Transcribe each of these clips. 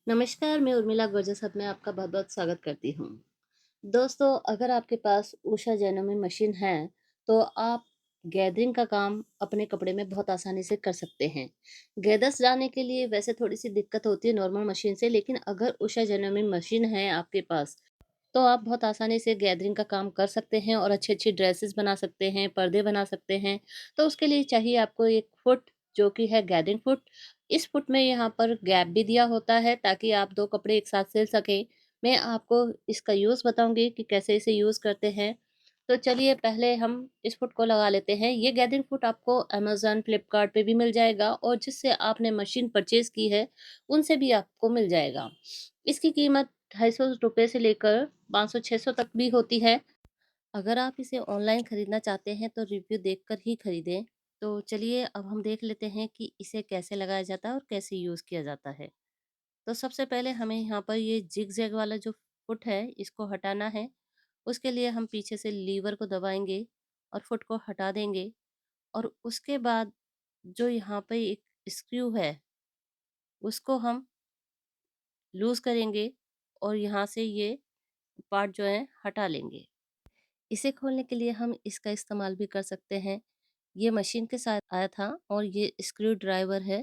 नमस्कार, मैं उर्मिला गुरजर में आपका बहुत-बहुत स्वागत करती हूँ। दोस्तों, अगर आपके पास उषा जेनोमी मशीन है, तो आप गैदरिंग का काम अपने कपड़े में बहुत आसानी से कर सकते हैं। गैदर्स डालने के लिए वैसे थोड़ी-सी दिक्कत होती है नॉर्मल मशीन से, लेकिन अगर उषा जेनोमी मशीन है आपके पास, तो आप बहुत आसानी से गैदरिंग का काम कर सकते हैं और अच्छी-अच्छी ड्रेसेस बना सकते हैं, पर्दे बना सकते हैं। तो उसके लिए चाहिए आपको एक फुट, जो कि है गैदरिंग फुट। इस फुट में यहाँ पर गैप भी दिया होता है ताकि आप 2 कपड़े एक साथ सिल सकें। मैं आपको इसका यूज़ बताऊँगी कि कैसे इसे यूज़ करते हैं। तो चलिए पहले हम इस फुट को लगा लेते हैं। ये गैदरिंग फुट आपको अमेज़न, फ्लिपकार्ट पे भी मिल जाएगा और जिससे आपने मशीन परचेज़ की है, उनसे भी आपको मिल जाएगा। इसकी कीमत ₹250 से लेकर 500-600 तक भी होती है। अगर आप इसे ऑनलाइन खरीदना चाहते हैं तो रिव्यू देखकर ही खरीदें। तो चलिए अब हम देख लेते हैं कि इसे कैसे लगाया जाता है और कैसे यूज़ किया जाता है। तो सबसे पहले हमें यहाँ पर ये जिग-जैग वाला जो फुट है इसको हटाना है। उसके लिए हम पीछे से लीवर को दबाएँगे और फुट को हटा देंगे और उसके बाद जो यहाँ पे एक स्क्रू है उसको हम लूज़ करेंगे और यहाँ से ये पार्ट जो है हटा लेंगे। इसे खोलने के लिए हम इसका इस्तेमाल भी कर सकते हैं। ये मशीन के साथ आया था और ये स्क्रू ड्राइवर है,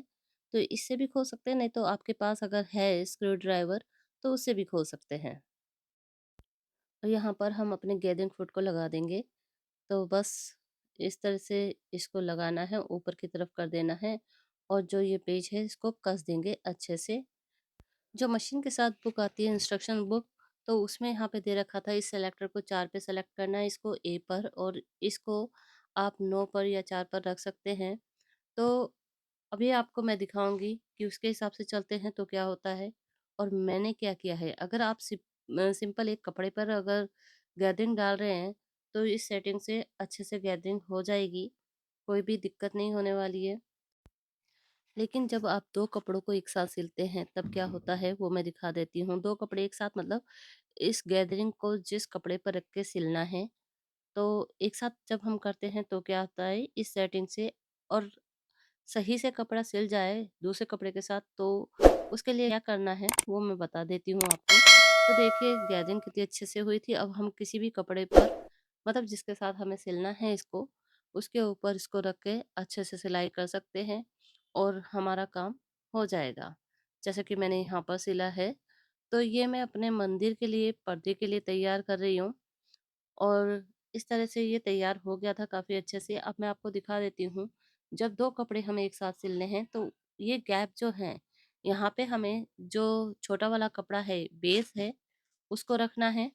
तो इससे भी खोल सकते हैं, नहीं तो आपके पास अगर है स्क्रू ड्राइवर तो उससे भी खोल सकते हैं। और यहाँ पर हम अपने गैदरिंग फुट को लगा देंगे। तो बस इस तरह से इसको लगाना है, ऊपर की तरफ कर देना है और जो ये पेज है इसको कस देंगे अच्छे से। जो मशीन के साथ बुक आती है इंस्ट्रक्शन बुक, तो उसमें यहाँ पे दे रखा था इस सेलेक्टर को 4 पे सेलेक्ट करना है, इसको ए पर और इसको आप 9 पर या 4 पर रख सकते हैं। तो अभी आपको मैं दिखाऊँगी कि उसके हिसाब से चलते हैं तो क्या होता है और मैंने क्या किया है। अगर आप सिंपल एक कपड़े पर अगर गैदरिंग डाल रहे हैं, तो इस सेटिंग से अच्छे से गैदरिंग हो जाएगी, कोई भी दिक्कत नहीं होने वाली है। लेकिन जब आप 2 कपड़ों को एक साथ सिलते हैं तब क्या होता है वो मैं दिखा देती हूँ। 2 कपड़े एक साथ मतलब इस गैदरिंग को जिस कपड़े पर रख के सिलना है, तो एक साथ जब हम करते हैं तो क्या होता है इस सेटिंग से और सही से कपड़ा सिल जाए दूसरे कपड़े के साथ, तो उसके लिए क्या करना है वो मैं बता देती हूँ आपको। तो देखिए गैदरिंग कितनी अच्छे से हुई थी। अब हम किसी भी कपड़े पर मतलब जिसके साथ हमें सिलना है इसको, उसके ऊपर इसको रख के अच्छे से सिलाई कर सकते हैं और हमारा काम हो जाएगा। जैसे कि मैंने यहाँ पर सिला है, तो ये मैं अपने मंदिर के लिए पर्दे के लिए तैयार कर रही हूँ और इस तरह से ये तैयार हो गया था काफ़ी अच्छे से। अब मैं आपको दिखा देती हूँ, जब 2 कपड़े हमें एक साथ सिलने हैं तो ये गैप जो है, यहाँ पे हमें जो छोटा वाला कपड़ा है, बेस है, उसको रखना है।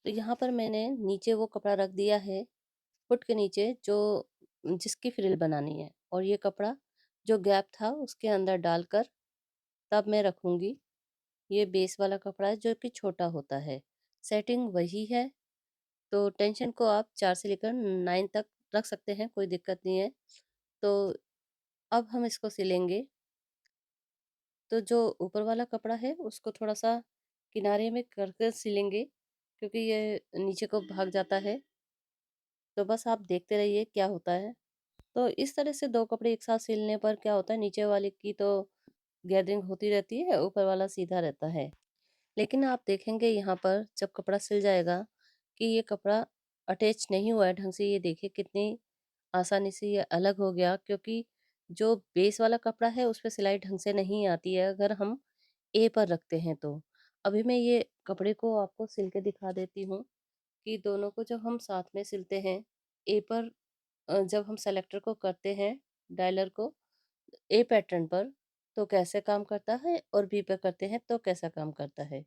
तो यहाँ पर मैंने नीचे वो कपड़ा रख दिया है, फुट के नीचे जो जिसकी फ्रिल बनानी है और ये कपड़ा जो गैप था उसके अंदर डालकर तब मैं रखूँगी। ये बेस वाला कपड़ा है जो कि छोटा होता है। सेटिंग वही है, तो टेंशन को आप 4 से लेकर 9 तक रख सकते हैं, कोई दिक्कत नहीं है। तो अब हम इसको सिलेंगे। तो जो ऊपर वाला कपड़ा है उसको थोड़ा-सा किनारे में करके सिलेंगे क्योंकि ये नीचे को भाग जाता है। तो बस आप देखते रहिए क्या होता है। तो इस तरह से 2 कपड़े एक साथ सिलने पर क्या होता है, नीचे वाले की तो गैदरिंग होती रहती है, ऊपर वाला सीधा रहता है। लेकिन आप देखेंगे यहाँ पर जब कपड़ा सिल जाएगा कि ये कपड़ा अटैच नहीं हुआ है ढंग से, ये देखिए कितनी आसानी से ये अलग हो गया क्योंकि जो बेस वाला कपड़ा है उस पे सिलाई ढंग से नहीं आती है अगर हम ए पर रखते हैं तो। अभी मैं ये कपड़े को आपको सिल के दिखा देती हूँ कि दोनों को जब हम साथ में सिलते हैं, ए पर जब हम सेलेक्टर को करते हैं, डायलर को ए पैटर्न पर, तो कैसे काम करता है और बी पे करते हैं तो कैसा काम करता है।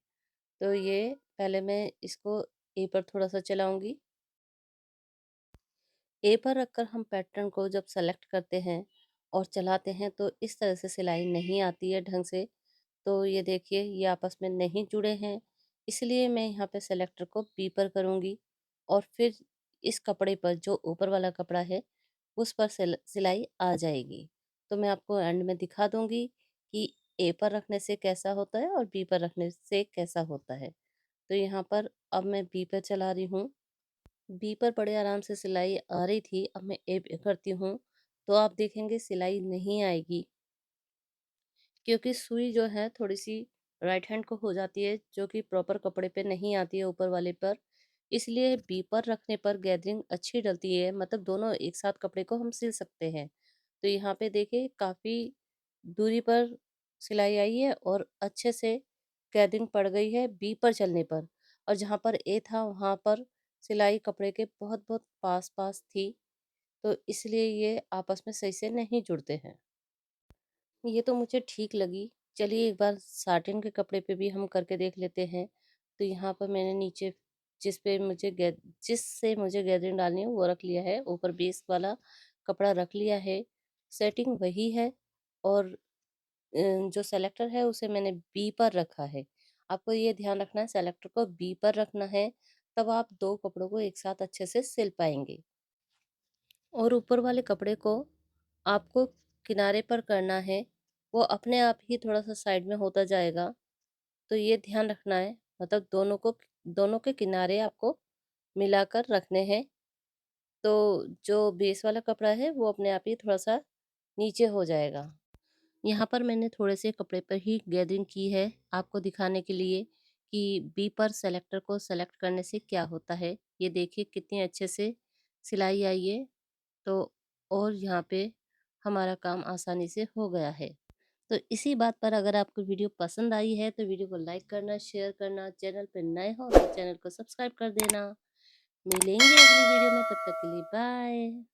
तो ये पहले मैं इसको ए पर थोड़ा-सा चलाऊँगी। ए पर रखकर हम पैटर्न को जब सेलेक्ट करते हैं और चलाते हैं तो इस तरह से सिलाई नहीं आती है ढंग से। तो ये देखिए ये आपस में नहीं जुड़े हैं, इसलिए मैं यहाँ पे सेलेक्टर को बी पर करूँगी और फिर इस कपड़े पर जो ऊपर वाला कपड़ा है उस पर सिलाई आ जाएगी। तो मैं आपको एंड में दिखा दूँगी कि ए पर रखने से कैसा होता है और बी पर रखने से कैसा होता है। तो यहाँ पर अब मैं बी पर चला रही हूँ। बी पर बड़े आराम से सिलाई आ रही थी, अब मैं ए पे करती हूँ, तो आप देखेंगे सिलाई नहीं आएगी। क्योंकि सुई जो है थोड़ी-सी राइट हैंड को हो जाती है, जो कि प्रॉपर कपड़े पे नहीं आती है ऊपर वाले पर। इसलिए बी पर रखने पर गैदरिंग अच्छी डलती है, मतलब दोनों एक साथ कपड़े को हम सिल सकते हैं। तो यहाँ पे देखिए काफ़ी दूरी पर सिलाई आई है और अच्छे से गैदरिंग पड़ गई है बी पर चलने पर। और जहाँ पर ए था वहाँ पर सिलाई कपड़े के बहुत-बहुत पास-पास थी, तो इसलिए ये आपस में सही से नहीं जुड़ते हैं। ये तो मुझे ठीक लगी। चलिए एक बार साटिन के कपड़े पे भी हम करके देख लेते हैं। तो यहाँ पर मैंने नीचे जिससे मुझे गैदरिंग डालनी है वो रख लिया है, ऊपर बेस वाला कपड़ा रख लिया है। सेटिंग वही है और जो सेलेक्टर है उसे मैंने बी पर रखा है। आपको ये ध्यान रखना है सेलेक्टर को बी पर रखना है, तब आप 2 कपड़ों को एक साथ अच्छे से सिल पाएँगे। और ऊपर वाले कपड़े को आपको किनारे पर करना है, वो अपने आप ही थोड़ा-सा साइड में होता जाएगा, तो ये ध्यान रखना है, मतलब दोनों के किनारे आपको मिलाकर रखने हैं, तो जो बेस वाला कपड़ा है वो अपने आप ही थोड़ा-सा नीचे हो जाएगा। यहाँ पर मैंने थोड़े से कपड़े पर ही गैदरिंग की है, आपको दिखाने के लिए कि बी पर सेलेक्टर को सेलेक्ट करने से क्या होता है। ये देखिए कितनी अच्छे से सिलाई आई है। तो और यहाँ पे हमारा काम आसानी से हो गया है। तो इसी बात पर अगर आपको वीडियो पसंद आई है तो वीडियो को लाइक करना, शेयर करना, चैनल पे नए हो तो चैनल को सब्सक्राइब कर देना। मिलेंगे अगली वीडियो में, तब तक के लिए बाय।